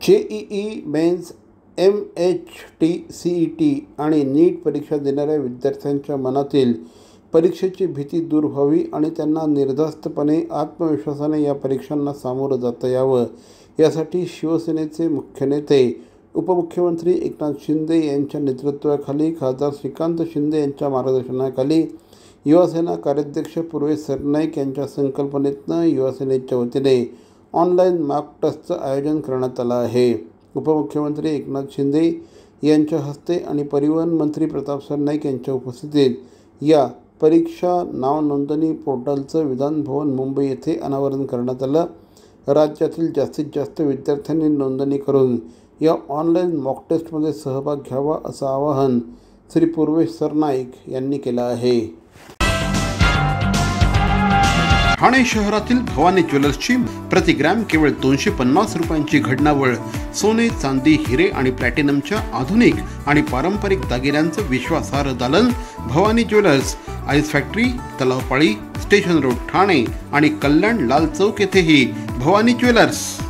JEE men's, MHT-CET आणि नीट परीक्षा देणाऱ्या विद्यार्थ्यांच्या मनातील परीक्षेची भीती दूर व्हावी आणि त्यांना निर्धास्तपणे आत्मविश्वासाने या परीक्षांना सामोरं जाता यावं, यासाठी शिवसेनेचे मुख्य नेते उपमुख्यमंत्री एकनाथ शिंदे यांच्या नेतृत्वाखाली खासदार श्रीकांत शिंदे यांच्या मार्गदर्शनाखाली युवासेना कार्याध्यक्ष पूर्वेश सरनाईक यांच्या संकल्पनेतनं युवासेनेच्या वतीने ऑनलाईन मॉक टेस्टचं आयोजन करण्यात आलं आहे। उपमुख्यमंत्री एकनाथ शिंदे यांच्या हस्ते आणि परिवहन मंत्री प्रताप सरनाईक यांच्या उपस्थितीत या परीक्षा नाव नोंदणी पोर्टलचं विधान भवन मुंबई येथे अनावरण करण्यात आलं। राज्यातील जास्तीत जास्त विद्यार्थ्यांनी नोंदणी करून या ऑनलाईन मॉक टेस्टमध्ये सहभाग घ्यावा असं आवाहन श्री पूर्वेश सरनाईक यांनी केलं आहे। ठाणे शहरातील भवानी ज्वेलर्सची प्रति ग्रॅम केवळ 250 रुपयांची घडणावळ सोने, चांदी, हिरे आणि प्लॅटिनमच्या आधुनिक आणि पारंपरिक दागिन्यांचं विश्वासार्ह दालन Bhavani jewellers, ice factory, Talao Pali, station road, Thane आणि कल्याण लाल चौक येथेही भवानी ज्वेलर्स।